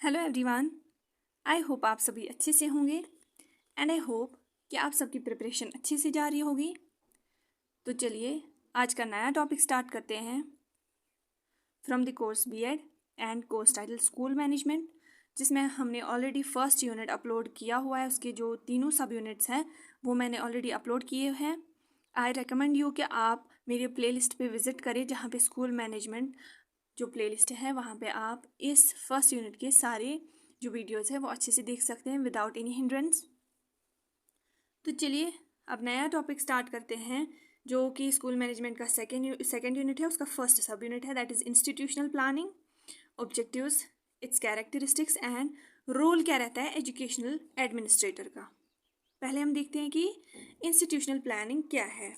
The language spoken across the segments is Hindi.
Hello everyone. आई होप आप सभी अच्छे से होंगे एंड आई होप कि आप सबकी प्रिपरेशन अच्छे से जा रही होगी। तो चलिए आज का नया टॉपिक स्टार्ट करते हैं from the course BEd and course title school management, जिसमें हमने ऑलरेडी फर्स्ट यूनिट अपलोड किया हुआ है। उसके जो तीनों सब यूनिट्स हैं वो मैंने ऑलरेडी अपलोड किए हैं। आई रिकमेंड यू कि आप मेरे प्लेलिस्ट पे विज़िट करें, जहाँ पे स्कूल मैनेजमेंट जो प्लेलिस्ट है वहाँ पे आप इस फर्स्ट यूनिट के सारे जो वीडियोस है वो अच्छे से देख सकते हैं विदाउट एनी हिंड्रेंस। तो चलिए अब नया टॉपिक स्टार्ट करते हैं, जो कि स्कूल मैनेजमेंट का सेकेंड यूनिट है। उसका फर्स्ट सब यूनिट है, that is institutional planning, objectives, its characteristics and role क्या रहता है एजुकेशनल एडमिनिस्ट्रेटर का। पहले हम देखते हैं कि इंस्टीट्यूशनल प्लानिंग क्या है।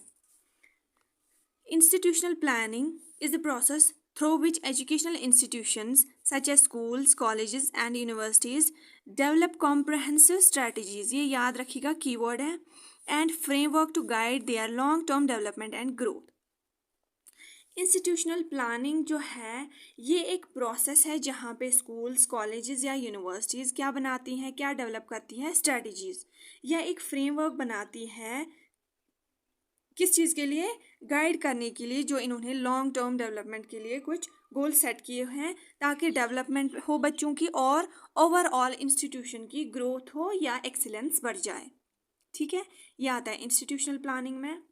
Institutional planning is the process through which educational institutions such as schools, colleges and universities develop comprehensive strategies, ये याद रखिएगा कीवर्ड है, and framework to guide their long-term development and growth. Institutional planning जो है ये एक प्रोसेस है जहाँ पे स्कूल्स, कॉलेजेस या यूनिवर्सिटीज़ क्या बनाती हैं, क्या डेवलप करती हैं स्ट्रेटजीज़ या एक फ्रेमवर्क बनाती है किस चीज़ के लिए, गाइड करने के लिए, जो इन्होंने लॉन्ग टर्म डेवलपमेंट के लिए कुछ गोल सेट किए हैं ताकि डेवलपमेंट हो बच्चों की और ओवरऑल इंस्टीट्यूशन की ग्रोथ हो या एक्सीलेंस बढ़ जाए। ठीक है, ये आता है इंस्टीट्यूशनल प्लानिंग में।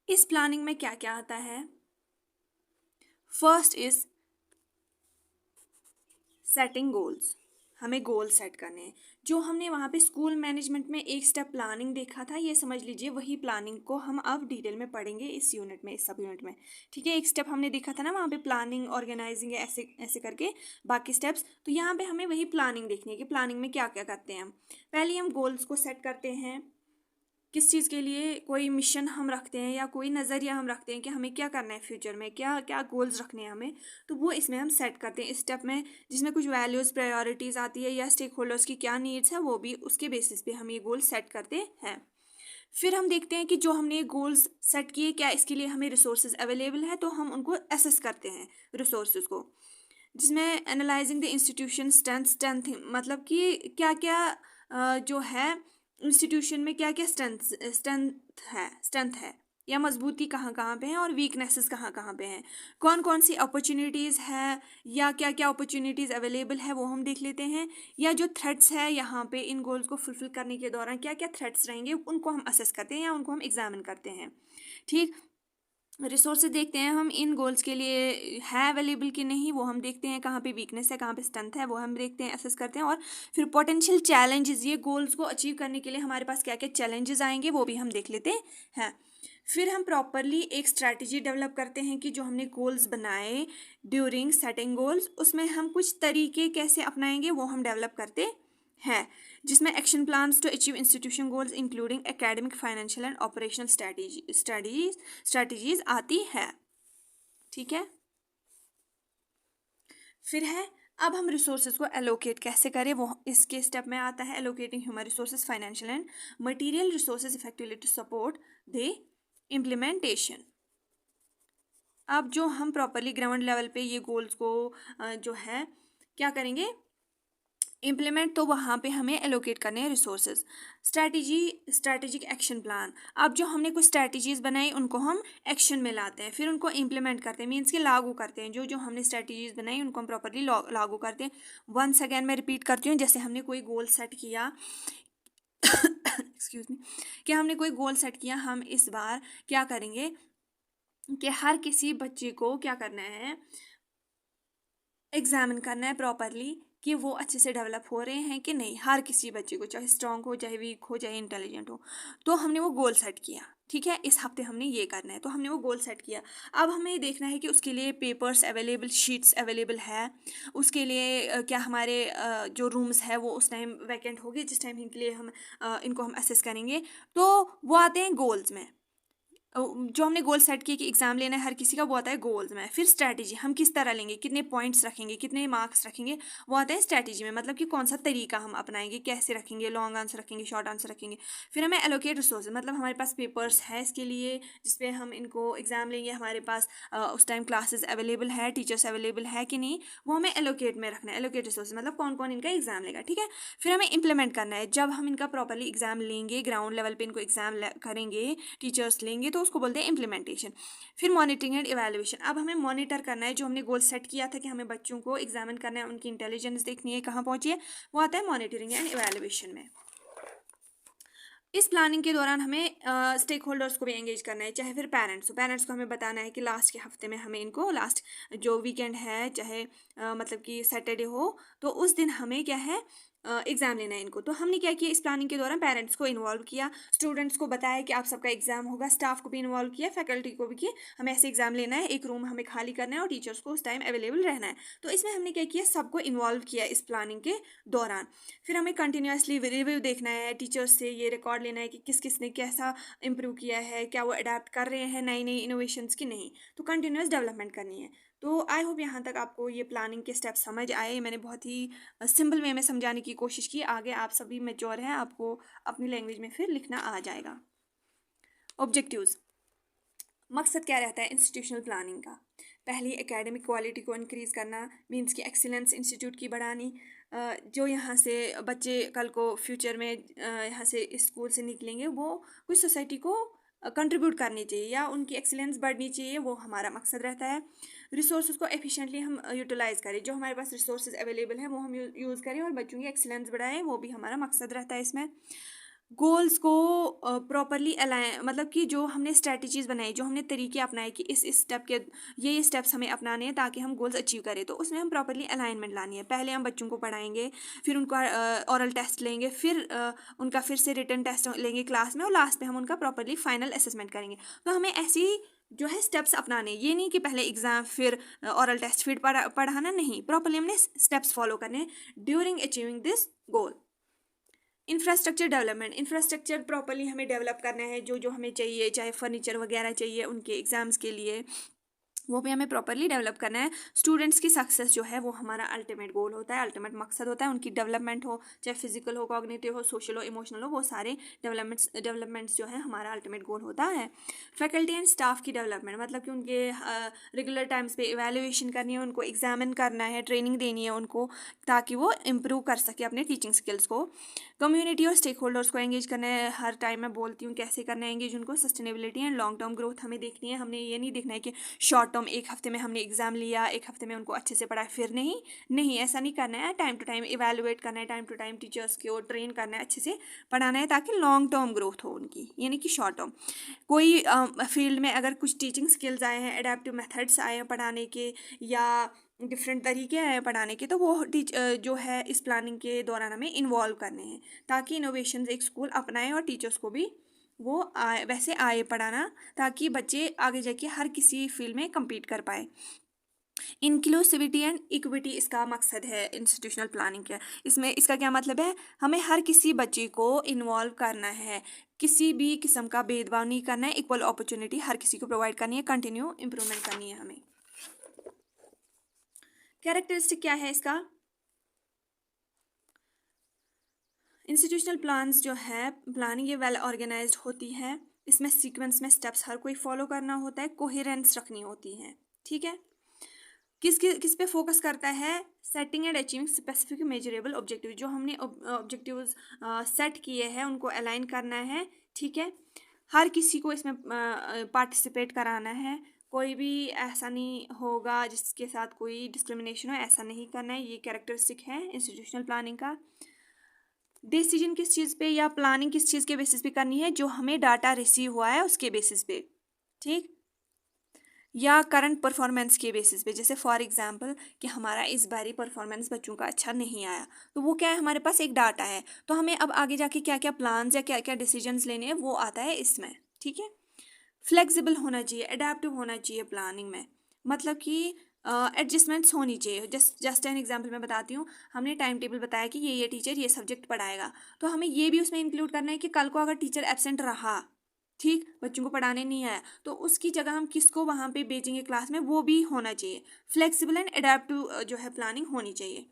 इस प्लानिंग में क्या क्या आता है? First is setting goals. हमें गोल सेट करने हैं। जो हमने वहाँ पे स्कूल मैनेजमेंट में एक स्टेप प्लानिंग देखा था, ये समझ लीजिए वही प्लानिंग को हम अब डिटेल में पढ़ेंगे इस यूनिट में, इस सब यूनिट में। ठीक है, एक स्टेप हमने देखा था ना वहाँ पे प्लानिंग, ऑर्गेनाइजिंग, ऐसे ऐसे करके बाकी स्टेप्स। तो यहाँ पे हमें वही प्लानिंग देखनी है कि प्लानिंग में क्या क्या करते हैं हम। पहले हम गोल्स को सेट करते हैं, किस चीज़ के लिए कोई मिशन हम रखते हैं या कोई नज़रिया हम रखते हैं कि हमें क्या करना है फ्यूचर में, क्या क्या गोल्स रखने हैं हमें, तो वो इसमें हम सेट करते हैं इस स्टेप में, जिसमें कुछ वैल्यूज़, प्रायोरिटीज़ आती है या स्टेक होल्डर्स की क्या नीड्स है, वो भी उसके बेसिस पे हम ये गोल सेट करते हैं। फिर हम देखते हैं कि जो हमने गोल्स सेट किए क्या इसके लिए हमें रिसोर्सेज अवेलेबल है, तो हम उनको एसेस करते हैं रिसोर्सेज को, जिसमें एनालाइजिंग द इंस्टीट्यूशन स्ट्रेंथ मतलब कि क्या क्या जो है इंस्टीट्यूशन में क्या क्या स्ट्रेंथ है या मजबूती कहाँ कहाँ पे है और वीकनेसेस कहाँ कहाँ पे हैं, कौन कौन सी अपॉर्चुनिटीज़ है या क्या क्या अपॉर्चुनिटीज़ अवेलेबल है वो हम देख लेते हैं, या जो थ्रेट्स है यहाँ पे इन गोल्स को फुलफिल करने के दौरान क्या क्या थ्रेट्स रहेंगे उनको हम असेस करते हैं या उनको हम एग्जामिन करते हैं। ठीक, रिसोर्सेज देखते हैं हम इन गोल्स के लिए है अवेलेबल कि नहीं, वो हम देखते हैं, कहाँ पे वीकनेस है, कहाँ पे स्ट्रेंथ है, वो हम देखते हैं, असेस करते हैं। और फिर पोटेंशियल चैलेंजेस, ये गोल्स को अचीव करने के लिए हमारे पास क्या क्या चैलेंजेस आएंगे वो भी हम देख लेते हैं। फिर हम प्रॉपरली एक स्ट्रैटेजी डेवलप करते हैं कि जो हमने गोल्स बनाए ड्यूरिंग सेटिंग गोल्स, उसमें हम कुछ तरीके कैसे अपनाएंगे वो हम डेवलप करते हैं, जिसमें action plans to achieve institution goals including academic, financial and operational strategies आती है। ठीक है, फिर है अब हम रिसोर्सेज को एलोकेट कैसे करें, वो इसके स्टेप में आता है allocating human resources, financial and material resources effectively to support the implementation. अब जो हम प्रॉपरली ग्राउंड लेवल पे ये गोल्स को जो है क्या करेंगे इम्प्लीमेंट, तो वहाँ पे हमें एलोकेट करने हैं रिसोर्सेज। स्ट्रैटेजिक एक्शन प्लान, अब जो हमने कुछ स्ट्रैटेजीज बनाई उनको हम एक्शन में लाते हैं, फिर उनको इम्प्लीमेंट करते हैं, मीन्स के लागू करते हैं। जो जो हमने स्ट्रैटेजीज बनाई उनको हम प्रॉपरली लागू करते हैं। वंस अगेन मैं रिपीट करती हूँ, जैसे हमने कोई गोल सेट किया एक्सक्यूज मी, कि हमने कोई गोल सेट किया, हम इस बार क्या करेंगे कि हर किसी बच्चे को क्या करना है, एग्जामिन करना है प्रॉपरली कि वो अच्छे से डेवलप हो रहे हैं कि नहीं, हर किसी बच्चे को, चाहे स्ट्रांग हो, चाहे वीक हो, चाहे इंटेलिजेंट हो। तो हमने वो गोल सेट किया, ठीक है, इस हफ्ते हमने ये करना है, तो हमने वो गोल सेट किया। अब हमें ये देखना है कि उसके लिए पेपर्स अवेलेबल, शीट्स अवेलेबल है, उसके लिए क्या हमारे जो रूम्स है वो उस टाइम वैकेंट होंगे जिस टाइम इनके लिए हम इनको हम असेस करेंगे। तो वो आते हैं गोल्स में। जो हमने गोल सेट किए कि एग्जाम लेना है हर किसी का, वो आता है गोल्स में। फिर स्ट्रैटेजी, हम किस तरह लेंगे, कितने पॉइंट्स रखेंगे, कितने मार्क्स रखेंगे, वो आता है स्ट्रैटेजी में। मतलब कि कौन सा तरीका हम अपनाएंगे, कैसे रखेंगे, लॉन्ग आंसर रखेंगे, शॉर्ट आंसर रखेंगे। फिर हमें एलोकेट रिसोर्सेज, मतलब हमारे पास पेपर्स है इसके लिए जिसपे हम इनको एग्जाम लेंगे, हमारे पास उस टाइम क्लासेस अवेलेबल है, टीचर्स अवेलेबल है कि नहीं, वो हमें एलोकेट में रखना है। एलोकेट रिसोर्सेज मतलब कौन कौन इनका एग्जाम लेगा, ठीक है। फिर हमें इंप्लीमेंट करना है, जब हम इनका प्रॉपरली एग्जाम लेंगे, ग्राउंड लेवल पे इनको एग्जाम करेंगे, टीचर्स लेंगे, तो उसको बोलते हैं इंप्लीमेंटेशन। फिर मॉनिटरिंग एंड इवैल्यूएशन, अब हमें मॉनिटर करना है, जो हमने गोल सेट किया था कि हमें बच्चों को एग्जामिन करना है, उनकी इंटेलिजेंस देखनी है कहाँ पहुंची है, वो आता है मॉनिटरिंग एंड इवैल्यूएशन में। इस प्लानिंग के दौरान हमें स्टेक होल्डर्स को भी एंगेज करना है, चाहे फिर पेरेंट्स को हमें बताना है कि लास्ट के हफ्ते में हमें इनको, लास्ट जो वीकेंड है, चाहे मतलब कि सैटरडे हो, तो उस दिन हमें क्या है एग्ज़ाम लेना है इनको। तो हमने क्या किया, इस प्लानिंग के दौरान पेरेंट्स को इन्वॉल्व किया, स्टूडेंट्स को बताया कि आप सबका एग्जाम होगा, स्टाफ को भी इन्वॉल्व किया, फैकल्टी को भी किया, हमें ऐसे एग्जाम लेना है, एक रूम हमें खाली करना है और टीचर्स को उस टाइम अवेलेबल रहना है। तो इसमें हमने क्या किया, सबको इन्वॉल्व किया इस प्लानिंग के दौरान। फिर हमें कंटिन्यूसली रिव्यू देखना है, टीचर्स से ये रिकॉर्ड लेना है कि किस किस ने कैसा इंप्रूव किया है, क्या वो अडेप्ट कर रहे हैं नई नई इनोवेशंस की नहीं। तो कंटिन्यूस डेवलपमेंट करनी है। तो आई होप यहाँ तक आपको ये प्लानिंग के स्टेप्स समझ आए। मैंने बहुत ही सिंपल वे में समझाने की कोशिश की। आगे आप सभी मैच्योर हैं, आपको अपनी लैंग्वेज में फिर लिखना आ जाएगा। ऑब्जेक्टिव्स, मकसद क्या रहता है इंस्टीट्यूशनल प्लानिंग का। पहली, एकेडमिक क्वालिटी को इंक्रीज़ करना, मीन्स की एक्सीलेंस इंस्टीट्यूट की बढ़ानी। जो यहाँ से बच्चे कल को फ्यूचर में यहाँ से स्कूल से निकलेंगे, वो कुछ सोसाइटी को कंट्रीब्यूट करनी चाहिए या उनकी एक्सीलेंस बढ़नी चाहिए, वो हमारा मकसद रहता है। रिसोर्सेज को एफिशिएंटली हम यूटिलाइज़ करें, जो हमारे पास रिसोर्सेज अवेलेबल हैं वो हम यूज़ करें और बच्चों की एक्सीलेंस बढ़ाएं, वो भी हमारा मकसद रहता है इसमें। गोल्स को प्रॉपरली अलाइन, मतलब कि जो हमने स्ट्रेटजीज बनाई, जो हमने तरीके अपनाए कि इस स्टेप के ये स्टेप्स हमें अपनाने हैं ताकि हम गोल्स अचीव करें, तो उसमें हम प्रॉपरली अलाइनमेंट लानी है। पहले हम बच्चों को पढ़ाएंगे, फिर उनका ओरल टेस्ट लेंगे, फिर उनका फिर से रिटन टेस्ट लेंगे क्लास में, और लास्ट में हम उनका प्रॉपरली फाइनल असेसमेंट करेंगे। तो हमें ऐसी जो है स्टेप्स अपनाने, ये नहीं कि पहले एग्जाम फिर ओरल टेस्ट फिर पढ़ाना, नहीं, प्रॉपरली हमने स्टेप्स फॉलो करने during achieving this goal. Infrastructure development, infrastructure properly हमें डेवलप करना है, जो जो हमें चाहिए, चाहे फर्नीचर वगैरह चाहिए उनके एग्जाम्स के लिए, वो भी हमें प्रॉपरली डेवलप करना है। स्टूडेंट्स की सक्सेस जो है वो हमारा अल्टीमेट गोल होता है, अल्टीमेट मकसद होता है। उनकी डेवलपमेंट हो, चाहे फिजिकल हो, कॉग्निटिव हो, सोशल हो, इमोशनल हो, वो सारे डेवलपमेंट्स जो है हमारा अल्टीमेट गोल होता है। फैकल्टी एंड स्टाफ की डेवलपमेंट, मतलब कि उनके रेगुलर टाइम्स पे इवैल्यूएशन करनी है, उनको एग्जामिन करना है, ट्रेनिंग देनी है उनको, ताकि वो इम्प्रूव कर सके अपने टीचिंग स्किल्स को। कम्युनिटी और स्टेक होल्डर्स को एंगेज करना है, हर टाइम मैं बोलती हूँ कैसे करना है एंगेज उनको। Sustainability and long term growth हमें देखनी है, हमने ये नहीं देखना है कि शॉर्ट टर्म एक हफ्ते में हमने एग्जाम लिया, एक हफ्ते में उनको अच्छे से पढ़ाया, फिर नहीं ऐसा नहीं करना है। टाइम टू टाइम इवैल्यूएट करना है, टाइम टू टाइम टीचर्स को ट्रेन करना है, अच्छे से पढ़ाना है, ताकि लॉन्ग टर्म ग्रोथ हो उनकी, यानी कि शॉर्ट टर्म। कोई फील्ड में अगर कुछ टीचिंग स्किल्स आए हैं, एडेप्टिव मेथड्स आए हैं पढ़ाने के, या डिफरेंट तरीके आए हैं पढ़ाने के, तो वो जो है इस प्लानिंग के दौरान हमें इन्वॉल्व करने हैं, ताकि इनोवेशंस एक स्कूल अपनाए और टीचर्स को भी वो वैसे आए पढ़ाना, ताकि बच्चे आगे जाके हर किसी फील्ड में compete कर पाए। इंक्लूसिविटी एंड इक्विटी इसका मकसद है इंस्टीट्यूशनल प्लानिंग का। इसमें इसका क्या मतलब है, हमें हर किसी बच्चे को इन्वॉल्व करना है, किसी भी किस्म का भेदभाव नहीं करना है, इक्वल अपॉर्चुनिटी हर किसी को प्रोवाइड करनी है, कंटिन्यू इम्प्रूवमेंट करनी है हमें। कैरेक्टरिस्टिक क्या है इसका, इंस्टीट्यूशनल प्लान्स जो है प्लानिंग ये वेल ऑर्गेनाइज्ड होती है, इसमें सीक्वेंस में स्टेप्स हर कोई फॉलो करना होता है, कोहेरेंस रखनी होती है, ठीक है। किस पे फोकस करता है, setting and achieving specific measurable objective, जो हमने ऑब्जेक्टिव्स सेट किए हैं उनको अलाइन करना है, ठीक है। हर किसी को इसमें पार्टिसिपेट कराना है, कोई भी ऐसा नहीं होगा जिसके साथ कोई डिस्क्रिमिनेशन हो, ऐसा नहीं करना है, ये कैरेक्टरिस्टिक है इंस्टीट्यूशनल प्लानिंग का। डिसीजन किस चीज़ पे या प्लानिंग किस चीज़ के बेसिस पे करनी है, जो हमें डाटा रिसीव हुआ है उसके बेसिस पे, ठीक, या करंट परफॉर्मेंस के बेसिस पे। जैसे फॉर एग्जांपल कि हमारा इस बारी परफॉर्मेंस बच्चों का अच्छा नहीं आया, तो वो क्या है, हमारे पास एक डाटा है, तो हमें अब आगे जाके क्या क्या प्लान्स या क्या क्या डिसीजंस लेने हैं वो आता है इसमें, ठीक है। फ्लेक्सिबल होना चाहिए, अडेप्टिव होना चाहिए प्लानिंग में, मतलब कि एडजस्टमेंट्स होनी चाहिए। जस्ट एन एग्जांपल मैं बताती हूँ, हमने टाइम टेबल बताया कि ये टीचर ये सब्जेक्ट पढ़ाएगा, तो हमें ये भी उसमें इंक्लूड करना है कि कल को अगर टीचर एब्सेंट रहा, ठीक, बच्चों को पढ़ाने नहीं आया तो उसकी जगह हम किसको वहाँ पे भेजेंगे क्लास में, वो भी होना चाहिए। फ्लेक्सिबल एंड एडेप्टिव जो है प्लानिंग होनी चाहिए।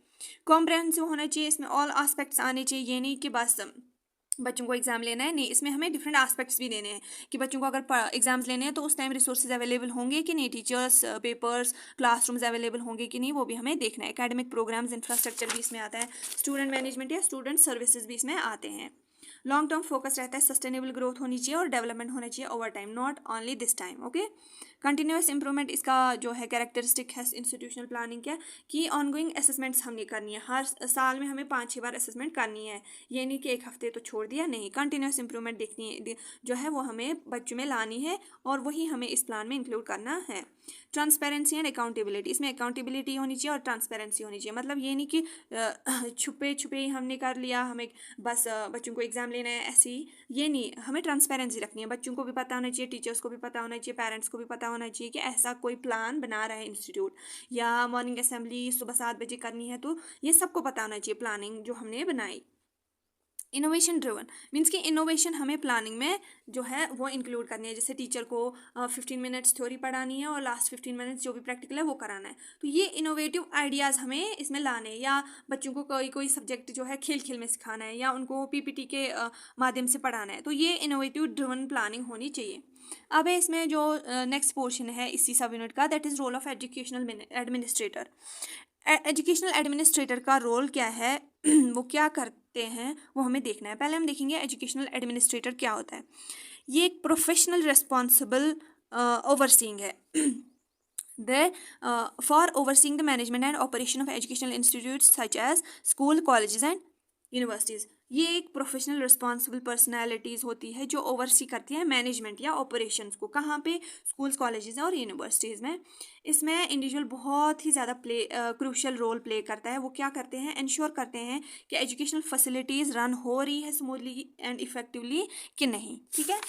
कॉम्प्रहेंसिव होना चाहिए, इसमें ऑल एस्पेक्ट्स आने चाहिए। ये नहीं कि बस बच्चों को एग्जाम लेना है, नहीं, इसमें हमें डिफरेंट एस्पेक्ट्स भी लेने हैं कि बच्चों को अगर एग्जाम्स लेने हैं तो उस टाइम रिसोर्सेज अवेलेबल होंगे कि नहीं, टीचर्स, पेपर्स, क्लासरूम्स अवेलेबल होंगे कि नहीं, वो भी हमें देखना है। एकेडमिक प्रोग्राम्स, इंफ्रास्ट्रक्चर भी इसमें आता है। स्टूडेंट मैनेजमेंट या स्टूडेंट सर्विसेज भी इसमें आते हैं। लॉन्ग टर्म फोकस रहता है, सस्टेनेबल ग्रोथ होनी चाहिए और डेवलपमेंट होना चाहिए over time, not only this time. Okay, continuous improvement इसका जो है कैरेक्टरिस्टिक है इंस्टीट्यूशनल प्लानिंग क्या, कि ऑनगोइंग असेसमेंट्स हमने करनी है, हर साल में हमें 5-6 बार असेसमेंट करनी है। ये नहीं कि एक हफ्ते तो छोड़ दिया, नहीं, कंटिन्यूस इंप्रूवमेंट देखनी है जो है वो हमें बच्चों में लानी है और वही हमें इस प्लान में इंक्लूड करना है। ट्रांसपेरेंसी एंड अकाउंटेबिलिटी, इसमें अकाउंटेबिलिटी होनी चाहिए और ट्रांसपेरेंसी होनी चाहिए। मतलब ये नहीं कि छुपे छुपे ही हमने कर लिया, हमें बस बच्चों को एग्जाम लेना है ऐसे ही, ये नहीं, हमें ट्रांसपेरेंसी रखनी है। बच्चों को भी पता होना चाहिए, टीचर्स को भी पता होना चाहिए, पेरेंट्स को भी पता होना चाहिए कि ऐसा कोई प्लान बना रहा है इंस्टीट्यूट, या मॉर्निंग असेंबली सुबह 7 बजे करनी है, तो ये सबको पता होना चाहिए प्लानिंग जो हमने बनाई। इनोवेशन ड्रिवन मीन्स कि इनोवेशन हमें प्लानिंग में जो है वो इंक्लूड करनी है। जैसे टीचर को 15 मिनट्स थ्योरी पढ़ानी है और लास्ट 15 मिनट्स जो भी प्रैक्टिकल है वो कराना है, तो ये इनोवेटिव आइडियाज़ हमें इसमें लाने हैं। या बच्चों को कोई कोई सब्जेक्ट जो है खेल खेल में सिखाना है या उनको पीपीटी के माध्यम से पढ़ाना है, तो ये इनोवेटिव ड्रिवन प्लानिंग होनी चाहिए। अब है इसमें जो नेक्स्ट पोर्शन है इसी सब यूनिट का, that is role of educational administrator. Educational administrator का रोल क्या है वो क्या करते हैं वो हमें देखना है। पहले हम देखेंगे एजुकेशनल एडमिनिस्ट्रेटर क्या होता है। ये एक प्रोफेशनल रिस्पॉन्सिबल ओवरसीइंग है the for overseeing the management and operation of educational institutes such as school, colleges and universities। ये एक प्रोफेशनल रिस्पॉन्सिबल पर्सनैलिटीज़ होती है जो ओवरसी करती है मैनेजमेंट या ऑपरेशंस को, कहाँ पे, स्कूल्स, कॉलेजेस और यूनिवर्सिटीज़ में। इसमें इंडिविजुअल बहुत ही ज़्यादा क्रूशियल रोल प्ले करता है। वो क्या करते हैं, इंश्योर करते हैं कि एजुकेशनल फैसिलिटीज़ रन हो रही है स्मूथली एंड इफेक्टिवली कि नहीं। ठीक है,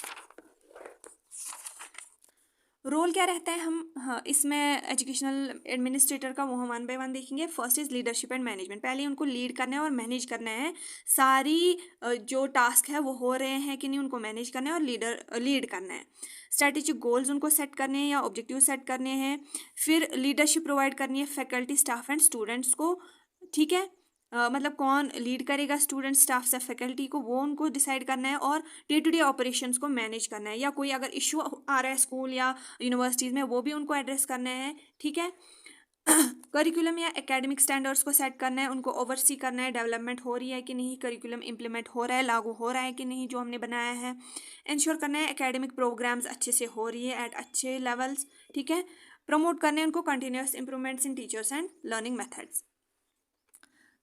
रोल क्या रहता है हम, हाँ, इसमें एजुकेशनल एडमिनिस्ट्रेटर का वो हम 1 बाय 1 देखेंगे। First is leadership and management, पहले उनको लीड करना है और मैनेज करना है। सारी जो टास्क है वो हो रहे हैं कि नहीं, उनको मैनेज करना है और लीड करना है। स्ट्रैटेजिक गोल्स उनको सेट करने हैं या ऑब्जेक्टिव सेट करने हैं। फिर लीडरशिप प्रोवाइड करनी है फैकल्टी, स्टाफ एंड स्टूडेंट्स को। ठीक है, मतलब कौन लीड करेगा स्टूडेंट, स्टाफ से फैकल्टी को, वो उनको डिसाइड करना है। और डे टू डे ऑपरेशंस को मैनेज करना है, या कोई अगर इशू आ रहा है स्कूल या यूनिवर्सिटीज़ में वो भी उनको एड्रेस करना है। ठीक है, करिकुलम या एकेडमिक स्टैंडर्ड्स को सेट करना है, उनको ओवरसी करना है, डेवलपमेंट हो रही है कि नहीं, करिकुलम इम्प्लीमेंट हो रहा है, लागू हो रहा है कि नहीं जो हमने बनाया है। इंश्योर करना है एकेडमिक प्रोग्राम्स अच्छे से हो रही है एट अच्छे लेवल्स। ठीक है, प्रमोट करने हैं उनको continuous improvements in teachers and learning methods.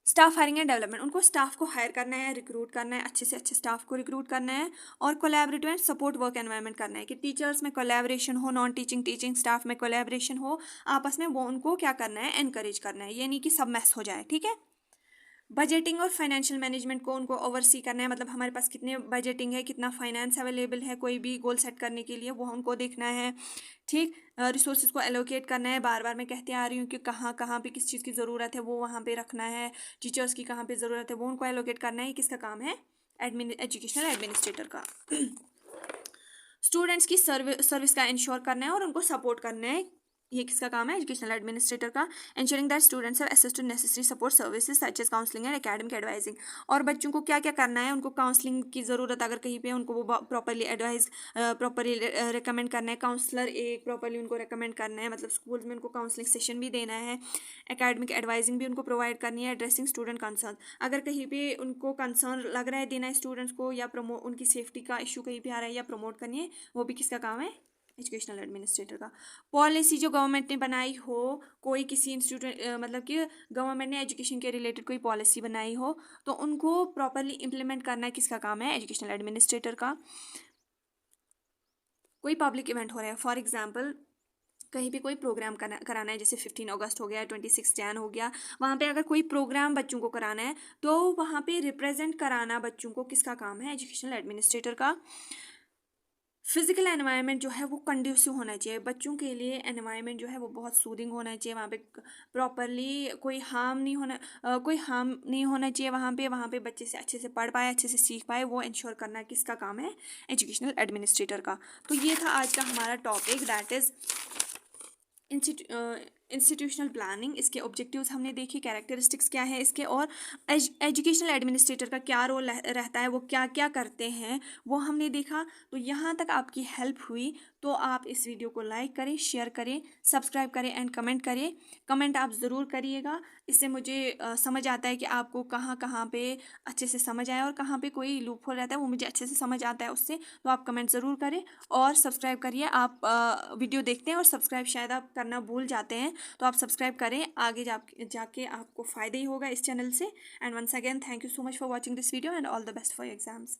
Staff hiring and development, उनको स्टाफ को हायर करना है, रिक्रूट करना है, अच्छे से अच्छे स्टाफ को रिक्रूट करना है। और collaborative and support work environment करना है कि टीचर्स में कोलैबोरेशन हो, नॉन टीचिंग टीचिंग स्टाफ में कोलैबोरेशन हो आपस में, वो उनको क्या करना है, एनकरेज करना है। ये नहीं कि सब मैस हो जाए। ठीक है, बजटिंग और फाइनेंशियल मैनेजमेंट को उनको ओवरसी करना है, मतलब हमारे पास कितने बजटिंग है, कितना फाइनेंस अवेलेबल है कोई भी गोल सेट करने के लिए, वो उनको देखना है। ठीक, रिसोर्सेज को एलोकेट करना है, बार बार मैं कहते आ रही हूँ कि कहाँ कहाँ पे किस चीज़ की ज़रूरत है वो वहाँ पे रखना है। टीचर्स की कहाँ पे ज़रूरत है वो उनको एलोकेट करना है। किसका काम है, एजुकेशनल एडमिनिस्ट्रेटर का। स्टूडेंट्स की सर्विस का इंश्योर करना है और उनको सपोर्ट करना है, ये किसका काम है, एजुकेशनल एडमिनिस्ट्रेटर का। Ensuring that students have access to necessary support services such as counselling and academic advising. और बच्चों को क्या क्या करना है, उनको काउंसलिंग की ज़रूरत अगर कहीं पे उनको वो प्रॉपरली एडवाइज, प्रॉपरली रिकमेंड करना है। काउंसलर एक प्रॉपरली उनको रिकमेंड करना है, मतलब स्कूल्स में उनको काउंसलिंग सेशन भी देना है। एकेडमिक एडवाइजिंग भी उनको प्रोवाइड करनी है। एड्रेसिंग स्टूडेंट कंसर्न, अगर कहीं पे उनको कंसर्न लग रहा है देना है स्टूडेंट्स को, या उनकी सेफ्टी का इशू कहीं पे आ रहा है या प्रमोट करनी है, वो भी किसका काम है, एजुकेशनल एडमिनिस्ट्रेटर का। पॉलिसी जो गवर्नमेंट ने बनाई हो, कोई किसी इंस्टीट्यूट मतलब कि गवर्नमेंट ने एजुकेशन के रिलेटेड कोई पॉलिसी बनाई हो, तो उनको प्रॉपरली इम्प्लीमेंट करना है, किसका काम है, एजुकेशनल एडमिनिस्ट्रेटर का। कोई पब्लिक इवेंट हो रहा है, फॉर एग्जाम्पल कहीं पे कोई प्रोग्राम कराना है, जैसे 15 अगस्त हो गया, 26 जैन हो गया, वहाँ पे अगर कोई प्रोग्राम बच्चों को कराना है तो वहाँ पे रिप्रेजेंट कराना बच्चों को किसका काम है, एजुकेशनल एडमिनिस्ट्रेटर का। फिजिकल एनवायरनमेंट जो है वो कंड्यूसिव होना चाहिए बच्चों के लिए। एनवायरनमेंट जो है वो बहुत सूदिंग होना चाहिए वहाँ पे, प्रॉपरली कोई हार्म नहीं होना चाहिए वहाँ पे बच्चे से अच्छे से पढ़ पाए, अच्छे से सीख पाए, वो इंश्योर करना किसका काम है, एजुकेशनल एडमिनिस्ट्रेटर का। तो ये था आज का हमारा topic, that is institutional planning. इसके ऑब्जेक्टिव्स हमने देखे, कैरेक्टरिस्टिक्स क्या है इसके, और एजुकेशनल एडमिनिस्ट्रेटर का क्या रोल रहता है, वो क्या क्या करते हैं, वो हमने देखा। तो यहाँ तक आपकी हेल्प हुई तो आप इस वीडियो को लाइक करें, शेयर करें, सब्सक्राइब करें एंड कमेंट करें। कमेंट आप ज़रूर करिएगा, इससे मुझे समझ आता है कि आपको कहाँ कहाँ पे अच्छे से समझ आया और कहाँ पे कोई लूप होल रहता है, वो मुझे अच्छे से समझ आता है उससे। तो आप कमेंट ज़रूर करें और सब्सक्राइब करिए। आप वीडियो देखते हैं और सब्सक्राइब शायद आप करना भूल जाते हैं, तो आप सब्सक्राइब करें, आगे जाके आपको फ़ायदा ही होगा इस चैनल से। And once again thank you so much for watching this video and all the best for your exams.